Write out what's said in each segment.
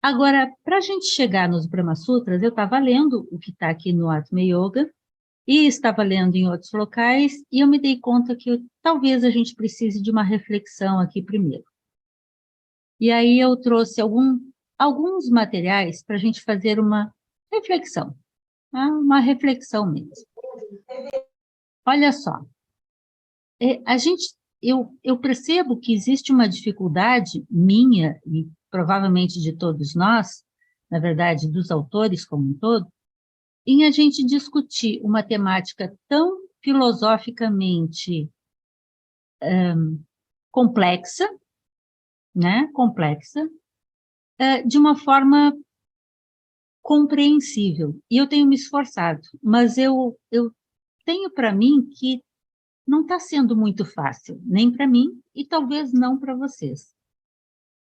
Agora, para a gente chegar nos Brahma Sutras, eu estava lendo o que está aqui no Atma Yoga, e estava lendo em outros locais, e eu me dei conta que talvez a gente precise de uma reflexão aqui primeiro. E aí eu trouxe alguns materiais para a gente fazer uma reflexão, tá? Uma reflexão mesmo. Olha só, eu percebo que existe uma dificuldade minha, e provavelmente de todos nós, na verdade, dos autores como um todo, em a gente discutir uma temática tão filosoficamente complexa, né, de uma forma compreensível. E eu tenho me esforçado, mas eu tenho para mim que não está sendo muito fácil, nem para mim e talvez não para vocês.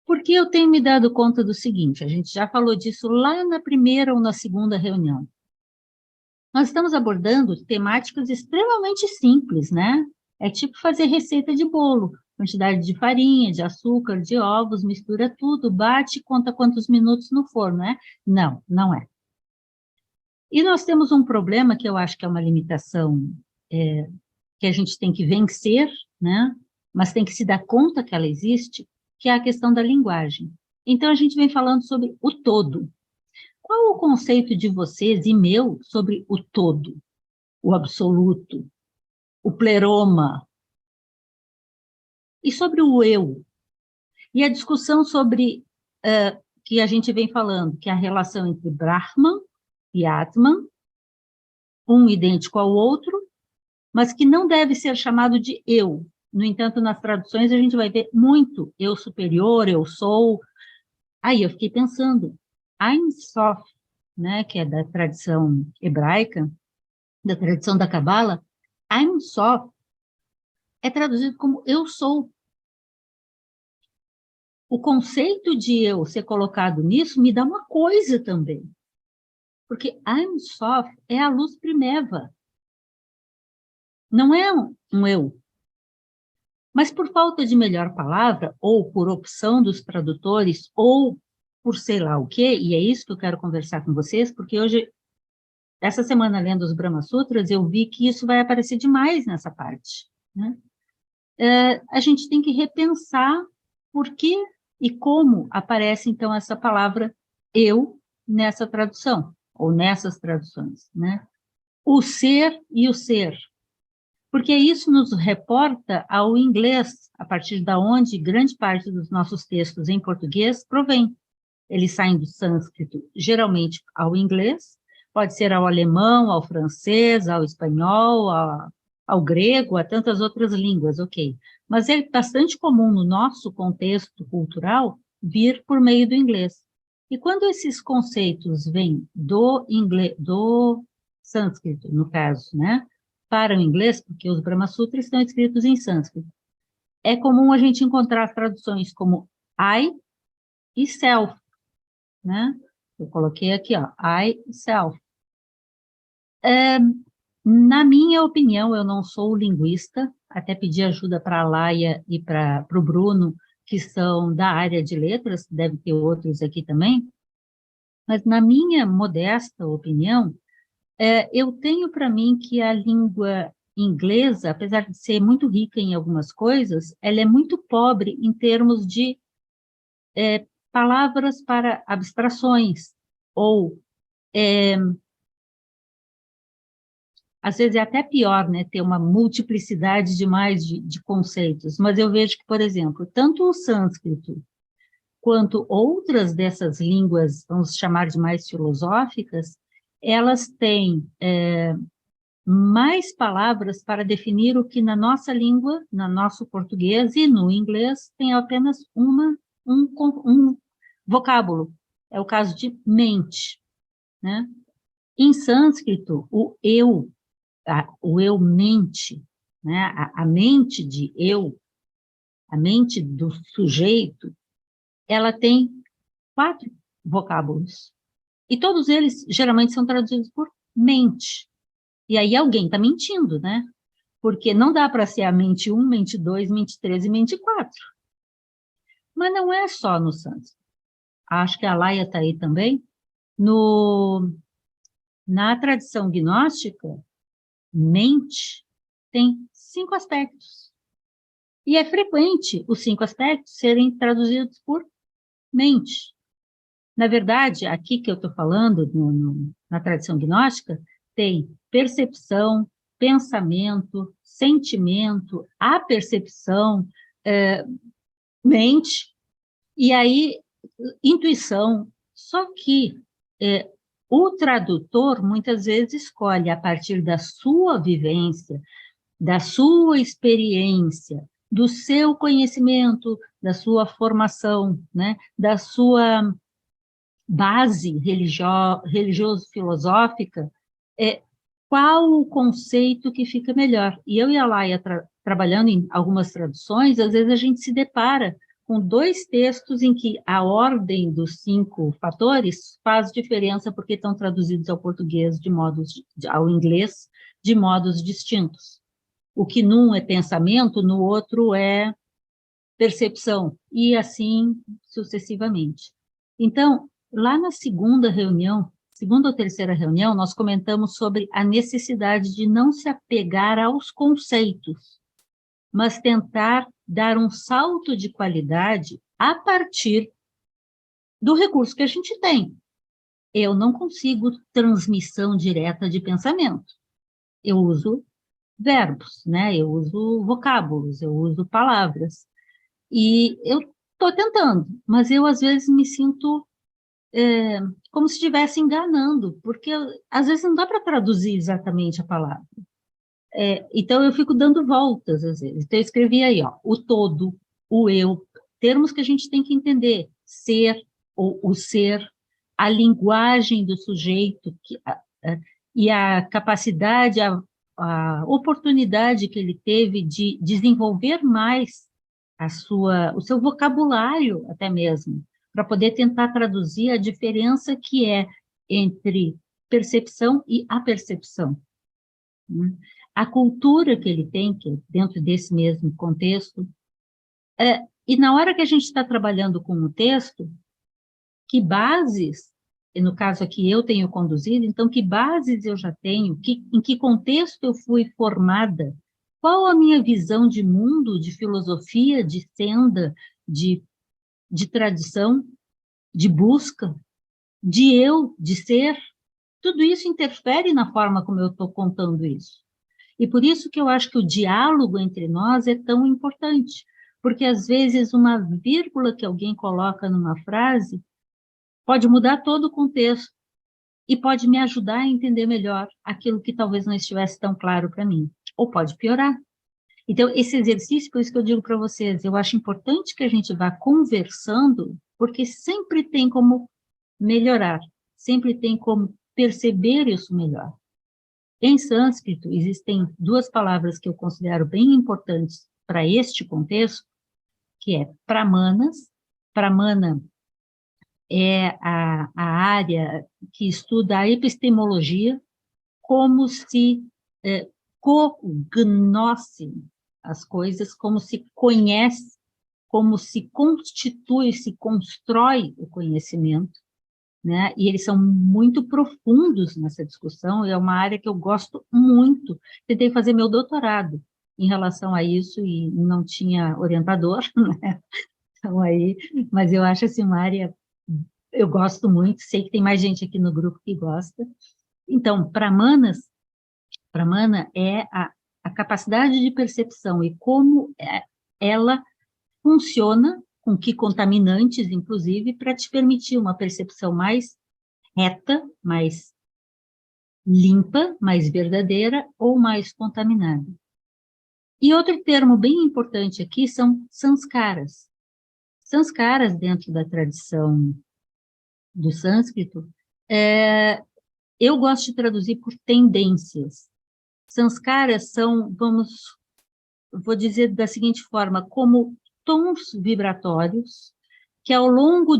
Porque eu tenho me dado conta do seguinte, a gente já falou disso lá na primeira ou na segunda reunião. Nós estamos abordando temáticas extremamente simples, né? É tipo fazer receita de bolo, quantidade de farinha, de açúcar, de ovos, mistura tudo, bate, conta quantos minutos no forno, né? Não, não é. E nós temos um problema que eu acho que é uma limitação que a gente tem que vencer, né? Mas tem que se dar conta que ela existe, que é a questão da linguagem. Então, a gente vem falando sobre o todo. Qual o conceito de vocês e meu sobre o todo, o absoluto, o pleroma, e sobre o eu? E a discussão sobre, que a gente vem falando, que é a relação entre Brahman e Atman, um idêntico ao outro, mas que não deve ser chamado de eu. No entanto, nas traduções a gente vai ver muito eu superior, eu sou. Aí eu fiquei pensando, Ein Sof, né, que é da tradição hebraica, da tradição da Cabala, Ein Sof é traduzido como eu sou. O conceito de eu ser colocado nisso me dá uma coisa também. Porque Ein Sof é a luz primeva. Não é um eu. Mas por falta de melhor palavra, ou por opção dos tradutores, ou por sei lá o quê, e é isso que eu quero conversar com vocês, porque hoje, essa semana lendo os Brahma Sutras, eu vi que isso vai aparecer demais nessa parte, né? A gente tem que repensar por que e como aparece, então, essa palavra eu nessa tradução, ou nessas traduções, né? O ser e o ser. Porque isso nos reporta ao inglês, a partir da onde grande parte dos nossos textos em português provém. Eles saem do sânscrito, geralmente ao inglês, pode ser ao alemão, ao francês, ao espanhol, ao grego, a tantas outras línguas, ok. Mas é bastante comum no nosso contexto cultural vir por meio do inglês. E quando esses conceitos vêm do inglês, do sânscrito, no caso, né, para o inglês, porque os Brahma Sutras estão escritos em sânscrito, é comum a gente encontrar traduções como I e self, né? Eu coloquei aqui, ó, I self. Na minha opinião, eu não sou linguista, até pedi ajuda para a Laia e para o Bruno, que são da área de letras, deve ter outros aqui também, mas na minha modesta opinião, eu tenho para mim que a língua inglesa, apesar de ser muito rica em algumas coisas, ela é muito pobre em termos de palavras para abstrações, ou às vezes é até pior, né, ter uma multiplicidade demais de conceitos, mas eu vejo que, por exemplo, tanto o sânscrito quanto outras dessas línguas, vamos chamar de mais filosóficas, elas têm mais palavras para definir o que na nossa língua, no nosso português e no inglês, tem apenas um vocábulo. É o caso de mente, né? Em sânscrito, o eu mente, né? A mente de eu, a mente do sujeito, ela tem 4 vocábulos. E todos eles, geralmente, são traduzidos por mente. E aí alguém está mentindo, né? Porque não dá para ser a mente 1, mente 2, mente 3 e mente 4. Mas não é só no sânscrito. acho que a Laia está aí também, na tradição gnóstica, mente tem 5 aspectos. E é frequente os 5 aspectos serem traduzidos por mente. Na verdade, aqui que eu estou falando, na tradição gnóstica, tem percepção, pensamento, sentimento, apercepção, mente, e aí intuição. Só que o tradutor, muitas vezes, escolhe, a partir da sua vivência, da sua experiência, do seu conhecimento, da sua formação, né, da sua base religioso-filosófica, qual o conceito que fica melhor. E eu e a Laia, trabalhando em algumas traduções, às vezes a gente se depara com 2 textos em que a ordem dos 5 fatores faz diferença porque estão traduzidos ao português ao inglês de modos distintos. O que num é pensamento, no outro é percepção, e assim sucessivamente. Então, lá na segunda ou terceira reunião, nós comentamos sobre a necessidade de não se apegar aos conceitos, mas tentar dar um salto de qualidade a partir do recurso que a gente tem. Eu não consigo transmissão direta de pensamento. Eu uso verbos, né? Eu uso vocábulos, eu uso palavras. E eu estou tentando, mas eu às vezes me sinto como se estivesse enganando, porque às vezes não dá para traduzir exatamente a palavra. Então eu fico dando voltas às vezes. Então eu escrevi aí, ó, o todo, o eu, termos que a gente tem que entender, ser ou o ser, a linguagem do sujeito e a capacidade, a oportunidade que ele teve de desenvolver mais o seu vocabulário até mesmo, para poder tentar traduzir a diferença que é entre percepção e apercepção. A cultura que ele tem, que é dentro desse mesmo contexto, e na hora que a gente está trabalhando com o texto, que bases, e no caso aqui eu tenho conduzido, então que bases eu já tenho, em que contexto eu fui formada, qual a minha visão de mundo, de filosofia, de senda, de tradição, de busca, de ser, tudo isso interfere na forma como eu estou contando isso. E por isso que eu acho que o diálogo entre nós é tão importante, porque às vezes uma vírgula que alguém coloca numa frase pode mudar todo o contexto e pode me ajudar a entender melhor aquilo que talvez não estivesse tão claro para mim, ou pode piorar. Então, esse exercício, por isso que eu digo para vocês, eu acho importante que a gente vá conversando, porque sempre tem como melhorar, sempre tem como perceber isso melhor. Em sânscrito, existem 2 palavras que eu considero bem importantes para este contexto, que é pramanas. Pramana é a área que estuda a epistemologia, como se cognosce as coisas, como se conhece, como se constitui, se constrói o conhecimento, né? E eles são muito profundos nessa discussão, e é uma área que eu gosto muito. Tentei fazer meu doutorado em relação a isso, e não tinha orientador, né? Então, aí, mas eu acho assim, uma área, eu gosto muito, sei que tem mais gente aqui no grupo que gosta. Então, Pramana é a capacidade de percepção e como ela funciona, com que contaminantes, inclusive, para te permitir uma percepção mais reta, mais limpa, mais verdadeira ou mais contaminada. E outro termo bem importante aqui são sanskaras. Sanskaras, dentro da tradição do sânscrito, eu gosto de traduzir por tendências. Sanskaras são, vou dizer da seguinte forma, como tons vibratórios que ao longo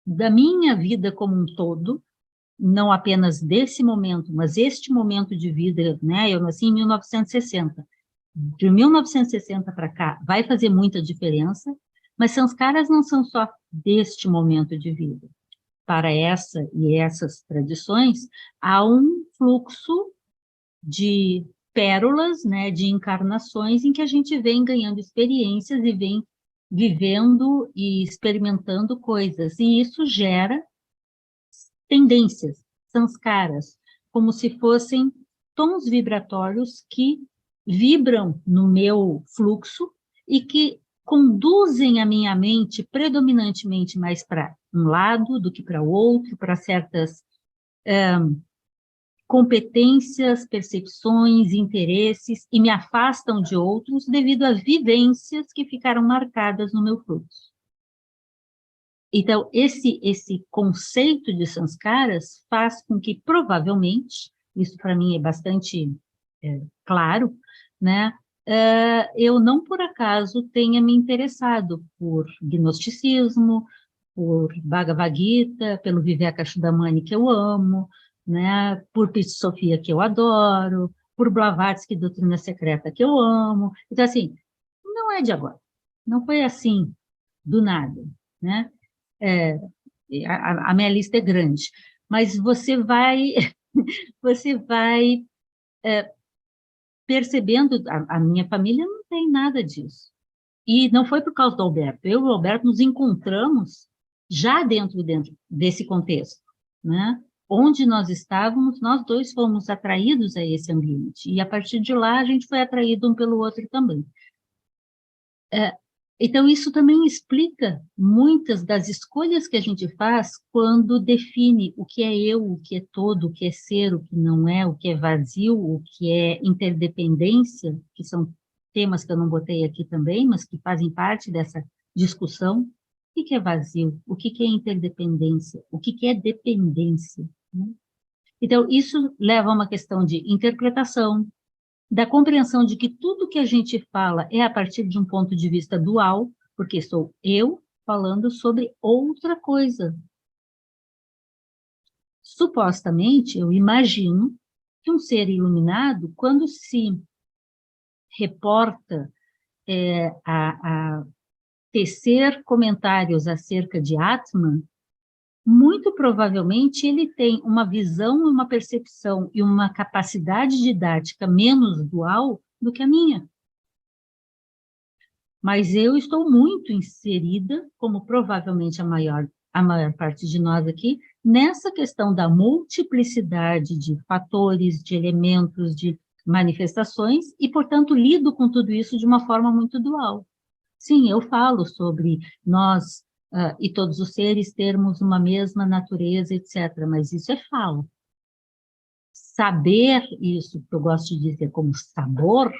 da minha vida como um todo, não apenas desse momento, mas este momento de vida, né? Eu nasci em 1960. De 1960 para cá vai fazer muita diferença, Mas sanskaras não são só deste momento de vida. Para essa e essas tradições, há um fluxo de pérolas, né, de encarnações em que a gente vem ganhando experiências e vem vivendo e experimentando coisas. E isso gera tendências, sanskaras, como se fossem tons vibratórios que vibram no meu fluxo e que conduzem a minha mente predominantemente mais para um lado do que para o outro, para certas competências, percepções, interesses, e me afastam de outros devido às vivências que ficaram marcadas no meu fluxo. Então, esse conceito de sanskaras faz com que, provavelmente, isso para mim é bastante claro, né? Eu não por acaso tenha me interessado por gnosticismo, por Bhagavad Gita, pelo Vivekachudamani, que eu amo, né? Por Pitya Sofia, que eu adoro, por Blavatsky, Doutrina Secreta, que eu amo. Então, assim, não é de agora. Não foi assim, do nada, né? É, a minha lista é grande, mas você vai percebendo, a minha família não tem nada disso. E não foi por causa do Alberto. Eu e o Alberto nos encontramos já dentro desse contexto, né? Onde nós estávamos, nós dois fomos atraídos a esse ambiente. E a partir de lá, a gente foi atraído um pelo outro também. Então, isso também explica muitas das escolhas que a gente faz quando define o que é eu, o que é todo, o que é ser, o que não é, o que é vazio, o que é interdependência, que são temas que eu não botei aqui também, mas que fazem parte dessa discussão. O que é vazio? O que é interdependência? O que é dependência? Né? Então, isso leva a uma questão de interpretação, da compreensão de que tudo que a gente fala é a partir de um ponto de vista dual, porque sou eu falando sobre outra coisa. Supostamente, eu imagino que um ser iluminado, quando se reporta a tecer comentários acerca de Atman, muito provavelmente ele tem uma visão, uma percepção e uma capacidade didática menos dual do que a minha. Mas eu estou muito inserida, como provavelmente a maior parte de nós aqui, nessa questão da multiplicidade de fatores, de elementos, de manifestações, e, portanto, lido com tudo isso de uma forma muito dual. Sim, eu falo sobre nós e todos os seres termos uma mesma natureza, etc., mas isso é fala. Saber isso, que eu gosto de dizer como sabor,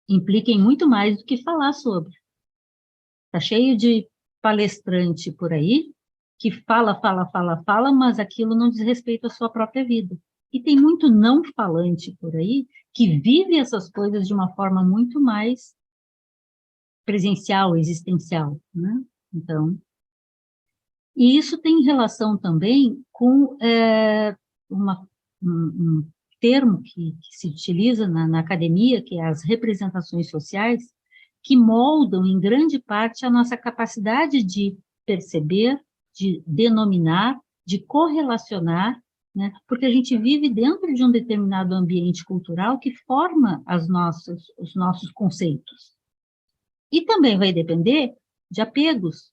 implica em muito mais do que falar sobre. Está cheio de palestrante por aí que fala, fala, fala, fala, mas aquilo não diz respeito à sua própria vida. E tem muito não falante por aí que vive essas coisas de uma forma muito mais presencial, existencial, né? Então, e isso tem relação também com um termo que se utiliza na academia, que é as representações sociais, que moldam, em grande parte, a nossa capacidade de perceber, de denominar, de correlacionar, né? Porque a gente vive dentro de um determinado ambiente cultural que forma os nossos conceitos. E também vai depender de apegos.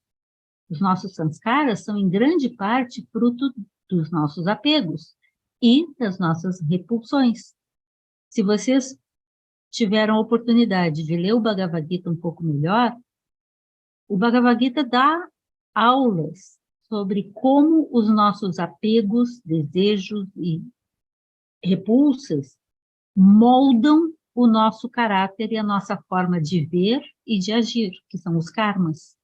Os nossos sanskaras são, em grande parte, fruto dos nossos apegos e das nossas repulsões. Se vocês tiveram a oportunidade de ler o Bhagavad Gita um pouco melhor, o Bhagavad Gita dá aulas sobre como os nossos apegos, desejos e repulsas moldam o nosso caráter e a nossa forma de ver e de agir, que são os karmas,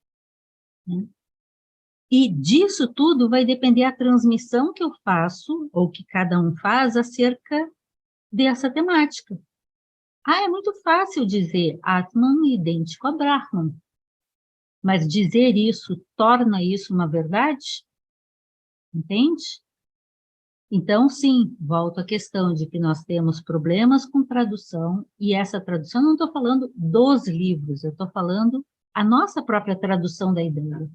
né? E disso tudo vai depender a transmissão que eu faço, ou que cada um faz, acerca dessa temática. É muito fácil dizer Atman idêntico a Brahman, mas dizer isso torna isso uma verdade? Entende? Então, sim, volto à questão de que nós temos problemas com tradução, e essa tradução, não estou falando dos livros, eu estou falando a nossa própria tradução da ideia,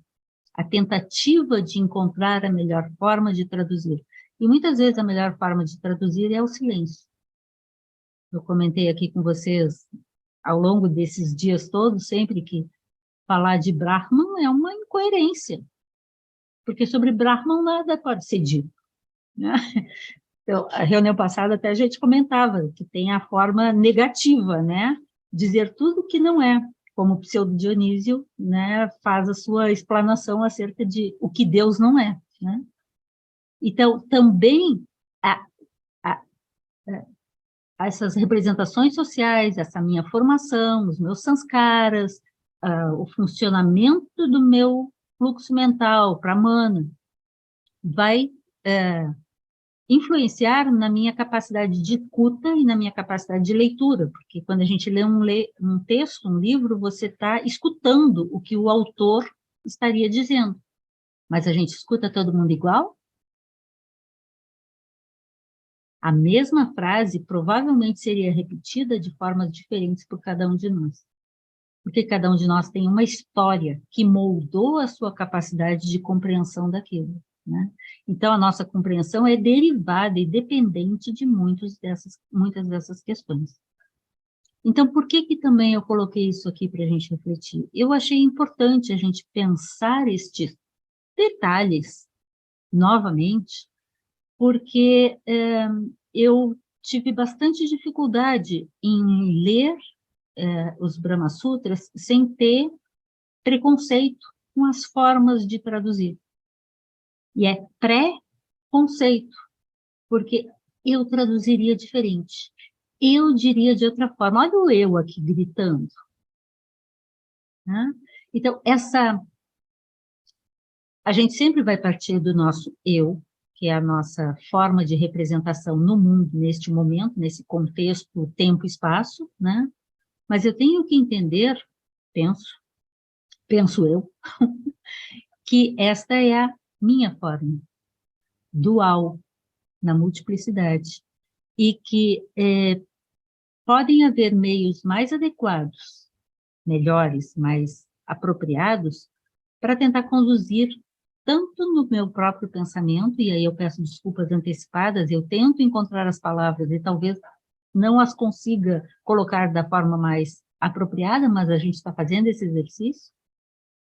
a tentativa de encontrar a melhor forma de traduzir. E muitas vezes a melhor forma de traduzir é o silêncio. Eu comentei aqui com vocês, ao longo desses dias todos, sempre que falar de Brahman é uma incoerência, porque sobre Brahman nada pode ser dito, né? Então, a reunião passada até a gente comentava que tem a forma negativa, né? Dizer tudo que não é, como o Pseudo Dionísio, né, faz a sua explanação acerca de o que Deus não é, né? Então, também a, a, essas representações sociais, essa minha formação, os meus sanskaras, o funcionamento do meu fluxo mental, pramana, vai influenciar na minha capacidade de escuta e na minha capacidade de leitura, porque quando a gente lê um texto, um livro, você está escutando o que o autor estaria dizendo. Mas a gente escuta todo mundo igual? A mesma frase provavelmente seria repetida de formas diferentes por cada um de nós. Porque cada um de nós tem uma história que moldou a sua capacidade de compreensão daquilo, né? Então, a nossa compreensão é derivada e dependente de muitas dessas questões. Então, por que também eu coloquei isso aqui para a gente refletir? Eu achei importante a gente pensar estes detalhes novamente, porque eu tive bastante dificuldade em ler os Brahma Sutras sem ter preconceito com as formas de traduzir. E é pré-conceito, porque eu traduziria diferente. Eu diria de outra forma. Olha o eu aqui gritando, né? Então, a gente sempre vai partir do nosso eu, que é a nossa forma de representação no mundo, neste momento, nesse contexto, tempo e espaço, né? Mas eu tenho que entender, penso eu, que esta é a minha forma, dual, na multiplicidade, e que podem haver meios mais adequados, melhores, mais apropriados, para tentar conduzir tanto no meu próprio pensamento, e aí eu peço desculpas antecipadas, eu tento encontrar as palavras e talvez não as consiga colocar da forma mais apropriada, mas a gente está fazendo esse exercício,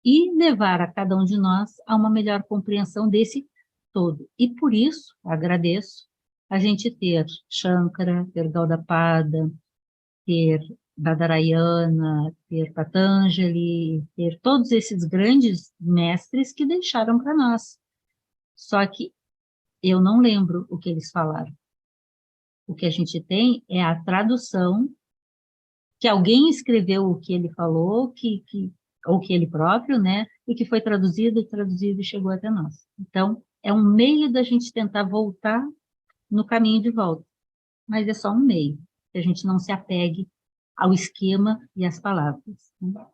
e levar a cada um de nós a uma melhor compreensão desse todo. E por isso, agradeço a gente ter Shankara, ter Gaudapada, ter Badarayana, ter Patanjali, ter todos esses grandes mestres que deixaram para nós. Só que eu não lembro o que eles falaram. O que a gente tem é a tradução, que alguém escreveu o que ele falou, ou que ele próprio, né, e que foi traduzido e chegou até nós. Então, é um meio da gente tentar voltar no caminho de volta, mas é só um meio, que a gente não se apegue ao esquema e às palavras, né?